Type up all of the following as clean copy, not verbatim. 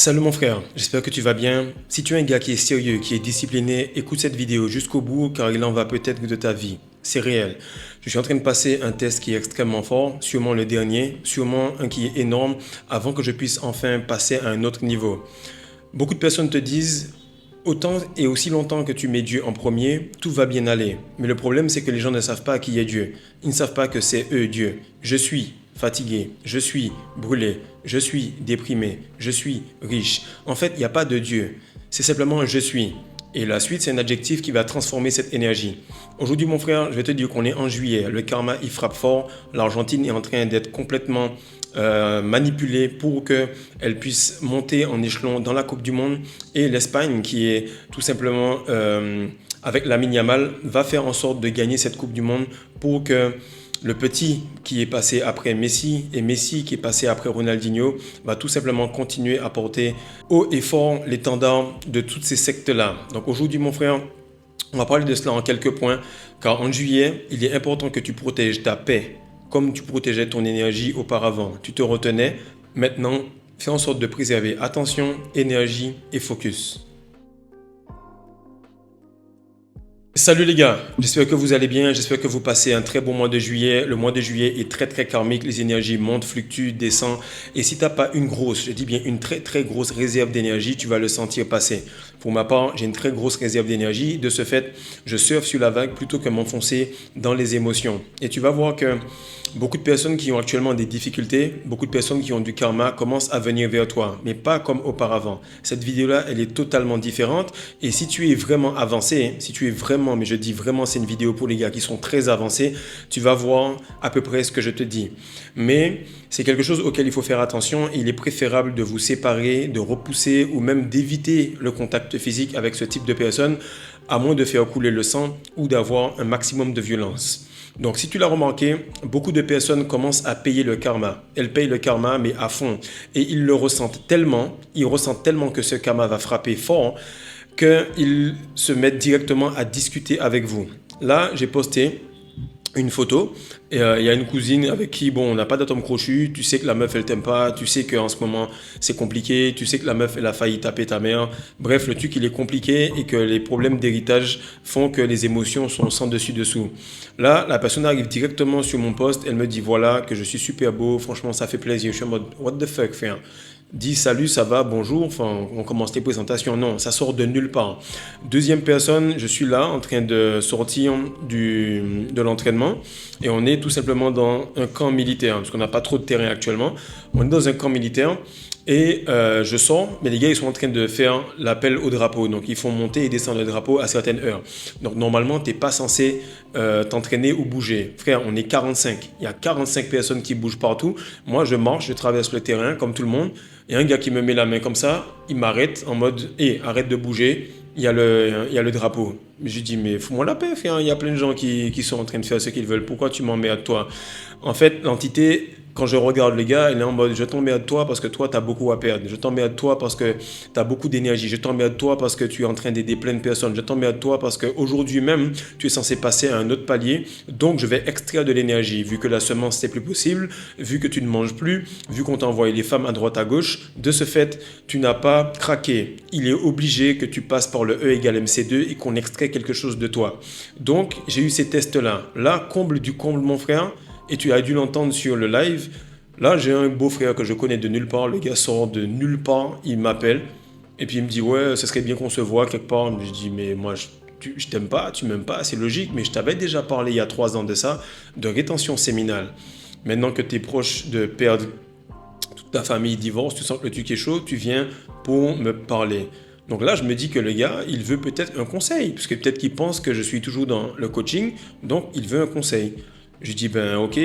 Salut mon frère, j'espère que tu vas bien. Si tu es un gars qui est sérieux, qui est discipliné, écoute cette vidéo jusqu'au bout car il en va peut-être de ta vie. C'est réel. Je suis en train de passer un test qui est extrêmement fort, sûrement le dernier, sûrement un qui est énorme, avant que je puisse enfin passer à un autre niveau. Beaucoup de personnes te disent, autant et aussi longtemps que tu mets Dieu en premier, tout va bien aller. Mais le problème, c'est que les gens ne savent pas qui est Dieu. Ils ne savent pas que c'est eux Dieu. Je suis fatigué, je suis brûlé, je suis déprimé, je suis riche. En fait, il n'y a pas de Dieu. C'est simplement un je suis. Et la suite, c'est un adjectif qui va transformer cette énergie. Aujourd'hui, mon frère, je vais te dire qu'on est en juillet. Le karma, il frappe fort. L'Argentine est en train d'être complètement manipulée pour qu'elle puisse monter en échelon dans la Coupe du Monde. Et l'Espagne, qui est tout simplement avec Lamine Yamal, va faire en sorte de gagner cette Coupe du Monde pour que le petit qui est passé après Messi et Messi qui est passé après Ronaldinho va tout simplement continuer à porter haut et fort l'étendard de toutes ces sectes-là. Donc aujourd'hui, mon frère, on va parler de cela en quelques points, car en juillet, il est important que tu protèges ta paix comme tu protégeais ton énergie auparavant. Tu te retenais, maintenant, fais en sorte de préserver attention, énergie et focus. Salut les gars, j'espère que vous allez bien, j'espère que vous passez un très bon mois de juillet. Le mois de juillet est très karmique, les énergies montent, fluctuent, descendent. Et si tu n'as pas une grosse, je dis bien une très grosse réserve d'énergie, tu vas le sentir passer. Pour ma part, j'ai une très grosse réserve d'énergie. De ce fait, je surfe sur la vague plutôt que m'enfoncer dans les émotions. Et tu vas voir que beaucoup de personnes qui ont actuellement des difficultés, beaucoup de personnes qui ont du karma commencent à venir vers toi, mais pas comme auparavant. Cette vidéo-là, elle est totalement différente. Et si tu es vraiment avancé, si tu es vraiment, mais je dis vraiment, c'est une vidéo pour les gars qui sont très avancés, tu vas voir à peu près ce que je te dis. Mais c'est quelque chose auquel il faut faire attention. Il est préférable de vous séparer, de repousser ou même d'éviter le contact physique avec ce type de personnes, à moins de faire couler le sang ou d'avoir un maximum de violence. Donc, si tu l'as remarqué, beaucoup de personnes commencent à payer le karma. Elles payent le karma, mais à fond. Et ils le ressentent tellement, que ce karma va frapper fort, qu'ils se mettent directement à discuter avec vous. Là, j'ai posté une photo et il y a une cousine avec qui, bon, on n'a pas d'atome crochu, tu sais que la meuf elle t'aime pas, tu sais qu'en ce moment c'est compliqué, tu sais que la meuf elle a failli taper ta mère, bref le truc il est compliqué et que les problèmes d'héritage font que les émotions sont sans dessus dessous. Là la personne arrive directement sur mon post, elle me dit voilà que je suis super beau, franchement ça fait plaisir, je suis en mode what the fuck frère. Dis salut, ça va, bonjour, enfin, on commence les présentations. Non, ça sort de nulle part. Deuxième personne, je suis là en train de sortir de l'entraînement et on est tout simplement dans un camp militaire parce qu'on n'a pas trop de terrain actuellement. On est dans un camp militaire et je sors, mais les gars ils sont en train de faire l'appel au drapeau. Donc ils font monter et descendre le drapeau à certaines heures. Donc normalement, tu n'es pas censé t'entraîner ou bouger. Frère, on est 45. Il y a 45 personnes qui bougent partout. Moi, je marche, je traverse le terrain comme tout le monde. Il y a un gars qui me met la main comme ça, il m'arrête en mode hey, arrête de bouger, il y a le drapeau. Je lui dis mais fous-moi la paix, frère. Il y a plein de gens qui sont en train de faire ce qu'ils veulent. Pourquoi tu m'emmerdes toi? En fait, l'entité, quand je regarde le gars, il est en mode je t'emmerde toi parce que toi tu as beaucoup à perdre. Je t'emmerde toi parce que tu as beaucoup d'énergie. Je t'emmerde toi parce que tu es en train d'aider plein de personnes. Je t'emmerde toi parce qu'aujourd'hui même tu es censé passer à un autre palier. Donc je vais extraire de l'énergie. Vu que la semence c'est plus possible, vu que tu ne manges plus, vu qu'on t'a envoyé les femmes à droite à gauche, de ce fait tu n'as pas craqué. Il est obligé que tu passes par le E égale MC2 et qu'on extrait quelque chose de toi. Donc j'ai eu ces tests là. Là, comble du comble mon frère. Et tu as dû l'entendre sur le live. Là, j'ai un beau-frère que je connais de nulle part. Le gars sort de nulle part. Il m'appelle. Et puis il me dit, ouais, ce serait bien qu'on se voit quelque part. Je dis, mais moi, je t'aime pas, tu m'aimes pas, c'est logique. Mais je t'avais déjà parlé il y a 3 ans de ça, de rétention séminale. Maintenant que tu es proche de perdre toute ta famille, divorce, tu sens que le truc est chaud, tu viens pour me parler. Donc là, je me dis que le gars, il veut peut-être un conseil. Parce que peut-être qu'il pense que je suis toujours dans le coaching. Donc, il veut un conseil. Je dis, ben ok,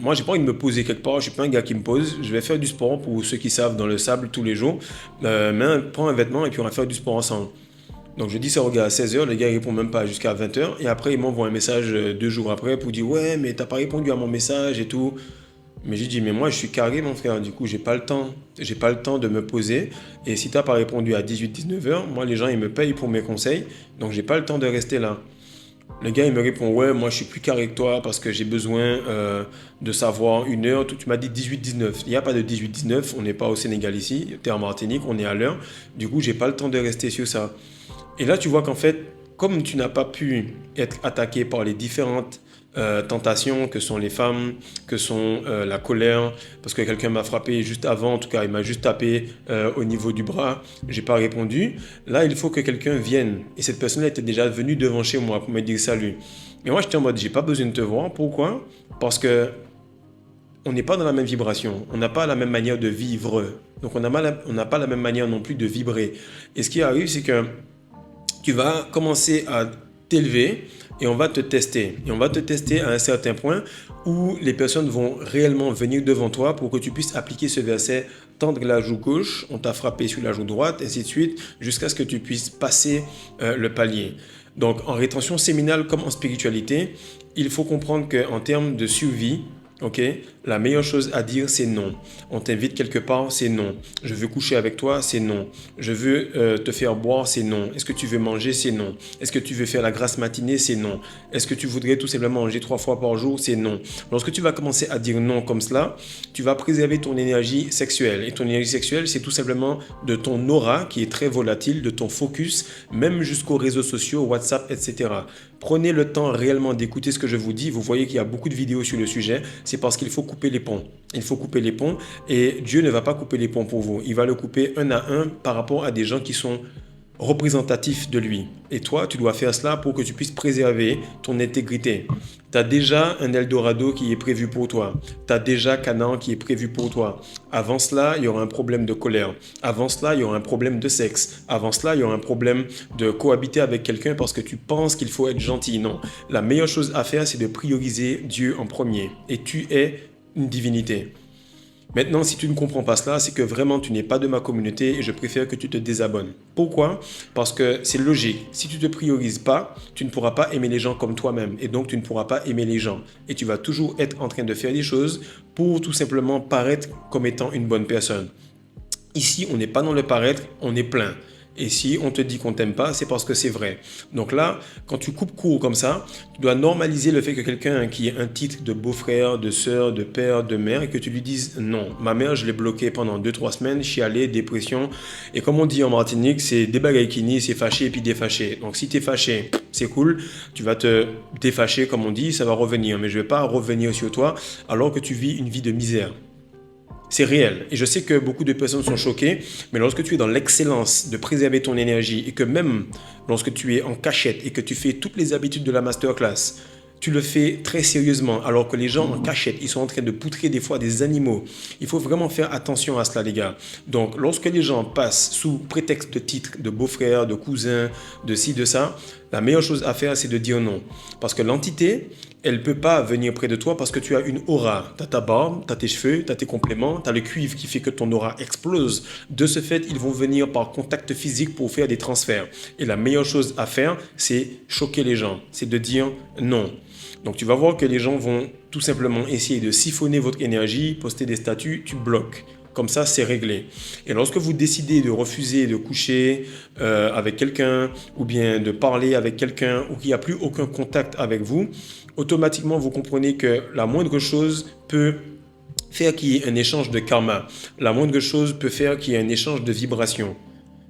moi j'ai pas envie de me poser quelque part, je suis pas un gars qui me pose, je vais faire du sport pour ceux qui savent dans le sable tous les jours, mais prends un vêtement et puis on va faire du sport ensemble. Donc je dis ça au gars à 16h, le gars il répond même pas jusqu'à 20h et après il m'envoie un message 2 jours après pour dire ouais mais t'as pas répondu à mon message et tout. Mais je dis mais moi je suis carré mon frère, du coup j'ai pas le temps de me poser et si t'as pas répondu à 18-19h, moi les gens ils me payent pour mes conseils donc j'ai pas le temps de rester là. Le gars, il me répond, ouais, moi, je suis plus carré que toi parce que j'ai besoin de savoir une heure. Tu m'as dit 18-19. Il n'y a pas de 18-19. On n'est pas au Sénégal ici. Tu es en Martinique, on est à l'heure. Du coup, j'ai pas le temps de rester sur ça. Et là, tu vois qu'en fait, comme tu n'as pas pu être attaqué par les différentes tentations que sont les femmes, que sont la colère, parce que quelqu'un m'a frappé juste avant, en tout cas, il m'a juste tapé au niveau du bras, j'ai pas répondu. Là, il faut que quelqu'un vienne. Et cette personne était déjà venue devant chez moi pour me dire salut. Et moi, j'étais en mode, j'ai pas besoin de te voir. Pourquoi? Parce que on n'est pas dans la même vibration, on n'a pas la même manière de vivre. Donc, on n'a pas la même manière non plus de vibrer. Et ce qui arrive, c'est que tu vas commencer à t'élever et on va te tester. Et on va te tester à un certain point où les personnes vont réellement venir devant toi pour que tu puisses appliquer ce verset, tendre la joue gauche, on t'a frappé sur la joue droite, ainsi de suite, jusqu'à ce que tu puisses passer le palier. Donc en rétention séminale comme en spiritualité, il faut comprendre qu'en termes de survie, ok, la meilleure chose à dire, c'est non. On t'invite quelque part, c'est non. Je veux coucher avec toi, c'est non. Je veux te faire boire, c'est non. Est-ce que tu veux manger, c'est non. Est-ce que tu veux faire la grasse matinée, c'est non. Est-ce que tu voudrais tout simplement manger 3 fois par jour, c'est non. Lorsque tu vas commencer à dire non comme cela, tu vas préserver ton énergie sexuelle. Et ton énergie sexuelle, c'est tout simplement de ton aura qui est très volatile, de ton focus, même jusqu'aux réseaux sociaux, WhatsApp, etc. Prenez le temps réellement d'écouter ce que je vous dis. Vous voyez qu'il y a beaucoup de vidéos sur le sujet. C'est parce qu'il faut couper les ponts. Il faut couper les ponts et Dieu ne va pas couper les ponts pour vous. Il va le couper un à un par rapport à des gens qui sont représentatifs de lui. Et toi, tu dois faire cela pour que tu puisses préserver ton intégrité. Tu as déjà un Eldorado qui est prévu pour toi. Tu as déjà Canaan qui est prévu pour toi. Avant cela, il y aura un problème de colère. Avant cela, il y aura un problème de sexe. Avant cela, il y aura un problème de cohabiter avec quelqu'un parce que tu penses qu'il faut être gentil. Non. La meilleure chose à faire, c'est de prioriser Dieu en premier. Et tu es une divinité. Maintenant, si tu ne comprends pas cela, c'est que vraiment tu n'es pas de ma communauté et je préfère que tu te désabonnes. Pourquoi? Parce que c'est logique. Si tu ne te priorises pas, tu ne pourras pas aimer les gens comme toi-même et donc tu ne pourras pas aimer les gens. Et tu vas toujours être en train de faire des choses pour tout simplement paraître comme étant une bonne personne. Ici, on n'est pas dans le paraître, on est plein. Et si on te dit qu'on t'aime pas, c'est parce que c'est vrai. Donc là, quand tu coupes court comme ça, tu dois normaliser le fait que quelqu'un qui ait un titre de beau-frère, de sœur, de père, de mère, et que tu lui dises non. Ma mère, je l'ai bloquée pendant 2-3 semaines, chialé, dépression. Et comme on dit en Martinique, c'est débagaïkini, c'est fâché et puis défâché. Donc si tu es fâché, c'est cool, tu vas te défâcher comme on dit, ça va revenir. Mais je ne vais pas revenir sur toi alors que tu vis une vie de misère. C'est réel. Et je sais que beaucoup de personnes sont choquées, mais lorsque tu es dans l'excellence de préserver ton énergie et que même lorsque tu es en cachette et que tu fais toutes les habitudes de la masterclass, tu le fais très sérieusement, alors que les gens en cachette, ils sont en train de poutrer des fois des animaux. Il faut vraiment faire attention à cela, les gars. Donc, lorsque les gens passent sous prétexte de titre, de beau-frère, de cousin, de ci, de ça, la meilleure chose à faire, c'est de dire non. Parce que l'entité, elle ne peut pas venir près de toi parce que tu as une aura. Tu as ta barbe, tu as tes cheveux, tu as tes compléments, tu as le cuivre qui fait que ton aura explose. De ce fait, ils vont venir par contact physique pour faire des transferts. Et la meilleure chose à faire, c'est choquer les gens. C'est de dire non. Donc tu vas voir que les gens vont tout simplement essayer de siphonner votre énergie, poster des statuts, tu bloques. Comme ça, c'est réglé. Et lorsque vous décidez de refuser de coucher avec quelqu'un ou bien de parler avec quelqu'un ou qu'il n'y a plus aucun contact avec vous, automatiquement, vous comprenez que la moindre chose peut faire qu'il y ait un échange de karma. La moindre chose peut faire qu'il y ait un échange de vibrations.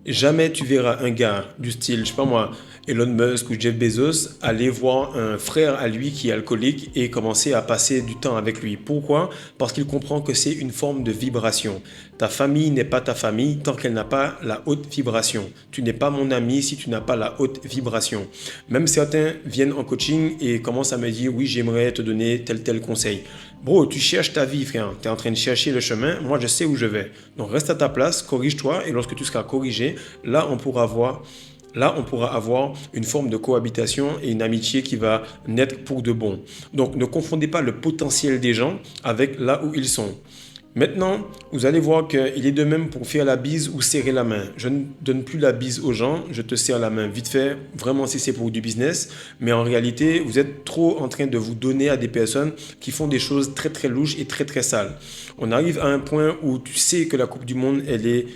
Jamais tu verras un gars du style, je sais pas moi, Elon Musk ou Jeff Bezos aller voir un frère à lui qui est alcoolique et commencer à passer du temps avec lui. Pourquoi? Parce qu'il comprend que c'est une forme de vibration. Ta famille n'est pas ta famille tant qu'elle n'a pas la haute vibration. Tu n'es pas mon ami si tu n'as pas la haute vibration. Même certains viennent en coaching et commencent à me dire oui, j'aimerais te donner tel conseil. Bro, tu cherches ta vie, frère. Tu es en train de chercher le chemin. Moi, je sais où je vais. Donc, reste à ta place, corrige-toi. Et lorsque tu seras corrigé, là, on pourra avoir une forme de cohabitation et une amitié qui va naître pour de bon. Donc, ne confondez pas le potentiel des gens avec là où ils sont. Maintenant, vous allez voir qu'il est de même pour faire la bise ou serrer la main. Je ne donne plus la bise aux gens, je te serre la main vite fait, vraiment si c'est pour du business. Mais en réalité, vous êtes trop en train de vous donner à des personnes qui font des choses très très louches et très très sales. On arrive à un point où tu sais que la Coupe du Monde, elle est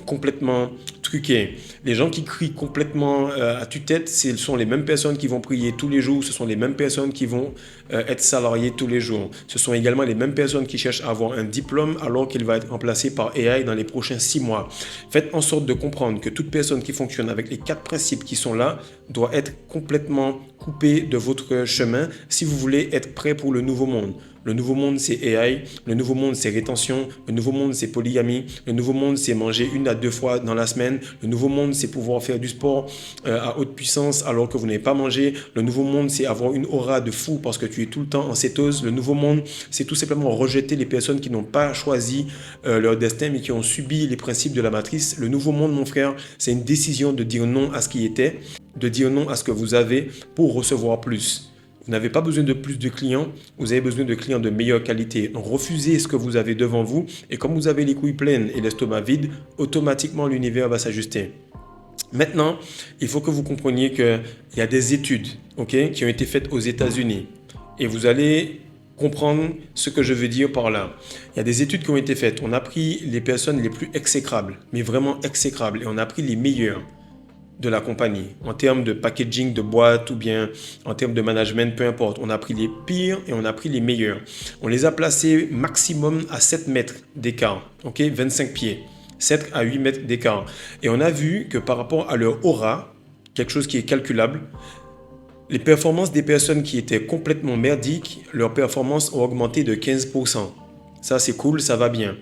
complètement truqué. Les gens qui crient complètement à tue-tête, ce sont les mêmes personnes qui vont prier tous les jours, ce sont les mêmes personnes qui vont être salariées tous les jours. Ce sont également les mêmes personnes qui cherchent à avoir un diplôme alors qu'il va être remplacé par AI dans les prochains 6 mois. Faites en sorte de comprendre que toute personne qui fonctionne avec les 4 principes qui sont là doit être complètement coupée de votre chemin si vous voulez être prêt pour le nouveau monde. Le nouveau monde, c'est AI. Le nouveau monde, c'est rétention. Le nouveau monde, c'est polygamie. Le nouveau monde, c'est manger 1 à 2 fois dans la semaine. Le nouveau monde, c'est pouvoir faire du sport à haute puissance alors que vous n'avez pas mangé. Le nouveau monde, c'est avoir une aura de fou parce que tu es tout le temps en cétose. Le nouveau monde, c'est tout simplement rejeter les personnes qui n'ont pas choisi leur destin mais qui ont subi les principes de la matrice. Le nouveau monde, mon frère, c'est une décision de dire non à ce qui était, de dire non à ce que vous avez pour recevoir plus. Vous n'avez pas besoin de plus de clients, vous avez besoin de clients de meilleure qualité. Donc refusez ce que vous avez devant vous et comme vous avez les couilles pleines et l'estomac vide, automatiquement l'univers va s'ajuster. Maintenant, il faut que vous compreniez qu'il y a des études qui ont été faites aux États-Unis et vous allez comprendre ce que je veux dire par là. Il y a des études qui ont été faites. On a pris les personnes les plus exécrables, mais vraiment exécrables, et on a pris les meilleurs de la compagnie, en termes de packaging de boîte ou bien en termes de management, peu importe. On a pris les pires et on a pris les meilleurs. On les a placés maximum à 7 mètres d'écart, 25 pieds, 7 à 8 mètres d'écart. Et on a vu que par rapport à leur aura, quelque chose qui est calculable, les performances des personnes qui étaient complètement merdiques, leurs performances ont augmenté de 15%. Ça, c'est cool, ça va bien.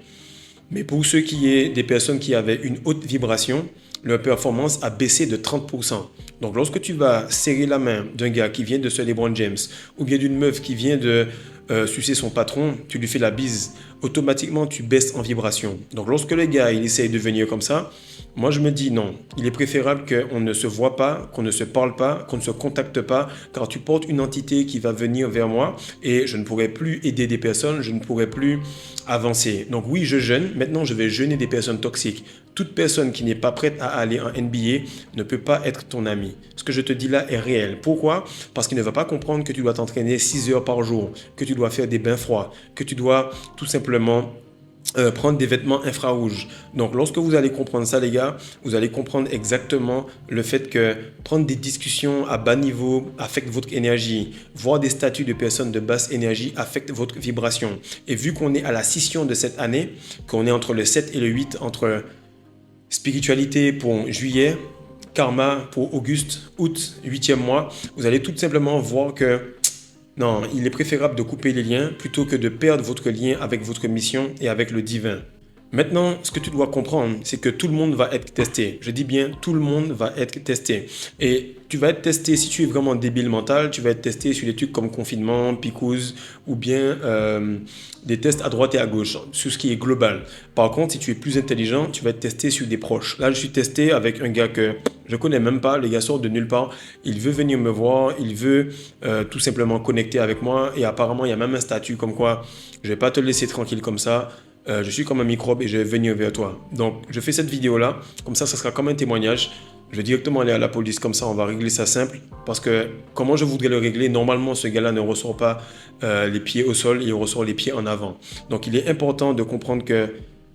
Mais pour ceux qui est des personnes qui avaient une haute vibration, leur performance a baissé de 30%. Donc lorsque tu vas serrer la main d'un gars qui vient de se LeBron James ou bien d'une meuf qui vient de sucer son patron, tu lui fais la bise, automatiquement tu baisses en vibration. Donc lorsque le gars il essaye de venir comme ça, moi je me dis non, il est préférable qu'on ne se voit pas, qu'on ne se parle pas, qu'on ne se contacte pas, car tu portes une entité qui va venir vers moi et je ne pourrai plus aider des personnes, je ne pourrai plus avancer. Donc oui, je jeûne, maintenant je vais jeûner des personnes toxiques. Toute personne qui n'est pas prête à aller en NBA ne peut pas être ton ami. Ce que je te dis là est réel. Pourquoi? Parce qu'il ne va pas comprendre que tu dois t'entraîner 6 heures par jour, que tu dois faire des bains froids, que tu dois tout simplement prendre des vêtements infrarouges. Donc lorsque vous allez comprendre ça les gars, vous allez comprendre exactement le fait que prendre des discussions à bas niveau affecte votre énergie, voir des statuts de personnes de basse énergie affecte votre vibration. Et vu qu'on est à la scission de cette année, qu'on est entre le 7 et le 8, entre spiritualité pour juillet, karma pour auguste, août, 8e mois, vous allez tout simplement voir que non, il est préférable de couper les liens plutôt que de perdre votre lien avec votre mission et avec le divin. Maintenant, ce que tu dois comprendre, c'est que tout le monde va être testé. Je dis bien, tout le monde va être testé. Et tu vas être testé, si tu es vraiment débile mental, tu vas être testé sur des trucs comme confinement, picouse, ou bien des tests à droite et à gauche, sur ce qui est global. Par contre, si tu es plus intelligent, tu vas être testé sur des proches. Là, je suis testé avec un gars que je ne connais même pas, le gars sort de nulle part, il veut venir me voir, il veut tout simplement connecter avec moi, et apparemment, il y a même un statut comme quoi, je ne vais pas te laisser tranquille comme ça, je suis comme un microbe et je vais venir vers toi. Donc, je fais cette vidéo-là, comme ça sera comme un témoignage. Je vais directement aller à la police, comme ça on va régler ça simple. Parce que comment je voudrais le régler, normalement ce gars-là ne ressort pas les pieds au sol, il ressort les pieds en avant. Donc, il est important de comprendre que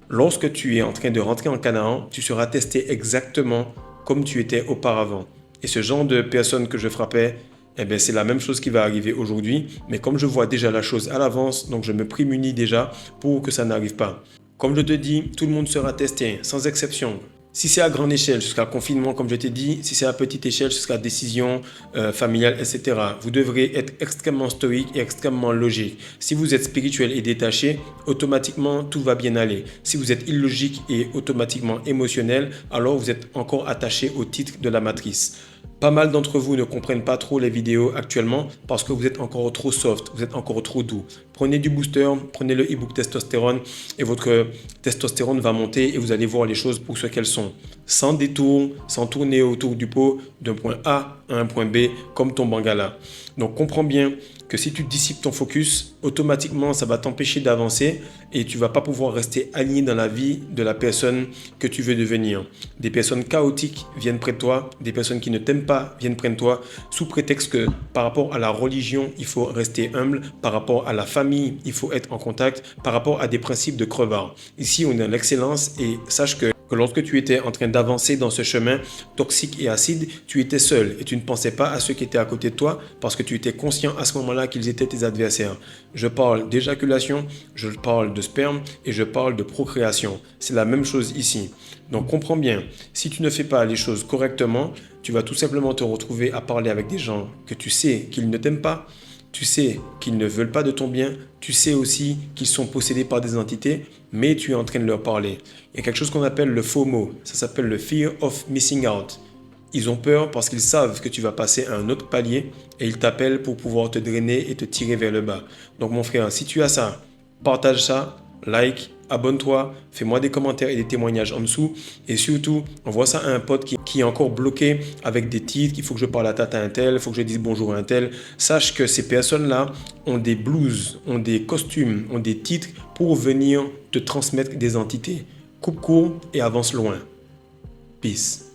lorsque tu es en train de rentrer en Canaan, tu seras testé exactement comme tu étais auparavant. Et ce genre de personnes que je frappais, eh bien, c'est la même chose qui va arriver aujourd'hui. Mais comme je vois déjà la chose à l'avance, donc je me prémunis déjà pour que ça n'arrive pas. Comme je te dis, tout le monde sera testé, sans exception. Si c'est à grande échelle, jusqu'à confinement, comme je t'ai dit, si c'est à petite échelle, jusqu'à décision familiale, etc., vous devrez être extrêmement stoïque et extrêmement logique. Si vous êtes spirituel et détaché, automatiquement, tout va bien aller. Si vous êtes illogique et automatiquement émotionnel, alors vous êtes encore attaché au titre de la matrice. Pas mal d'entre vous ne comprennent pas trop les vidéos actuellement parce que vous êtes encore trop soft, vous êtes encore trop doux. Prenez du booster, prenez le e-book testostérone et votre testostérone va monter et vous allez voir les choses pour ce qu'elles sont. Sans détour, sans tourner autour du pot d'un point A à un point B comme ton bangala. Donc comprends bien que si tu dissipes ton focus, automatiquement ça va t'empêcher d'avancer et tu ne vas pas pouvoir rester aligné dans la vie de la personne que tu veux devenir. Des personnes chaotiques viennent près de toi, des personnes qui ne t'aiment pas viennent près de toi sous prétexte que par rapport à la religion, il faut rester humble, par rapport à la famille, famille, il faut être en contact par rapport à des principes de crevard. Ici, on est dans l'excellence et sache que lorsque tu étais en train d'avancer dans ce chemin toxique et acide, tu étais seul et tu ne pensais pas à ceux qui étaient à côté de toi parce que tu étais conscient à ce moment-là qu'ils étaient tes adversaires. Je parle d'éjaculation, je parle de sperme et je parle de procréation. C'est la même chose ici. Donc comprends bien, si tu ne fais pas les choses correctement, tu vas tout simplement te retrouver à parler avec des gens que tu sais qu'ils ne t'aiment pas, tu sais qu'ils ne veulent pas de ton bien, tu sais aussi qu'ils sont possédés par des entités, mais tu es en train de leur parler. Il y a quelque chose qu'on appelle le FOMO, ça s'appelle le Fear of Missing Out. Ils ont peur parce qu'ils savent que tu vas passer à un autre palier et ils t'appellent pour pouvoir te drainer et te tirer vers le bas. Donc mon frère, si tu as ça, partage ça, like, abonne-toi, fais-moi des commentaires et des témoignages en dessous. Et surtout, envoie ça à un pote qui est encore bloqué avec des titres. Il faut que je parle à tata un tel, il faut que je dise bonjour à un tel. Sache que ces personnes-là ont des blouses, ont des costumes, ont des titres pour venir te transmettre des entités. Coupe court et avance loin. Peace.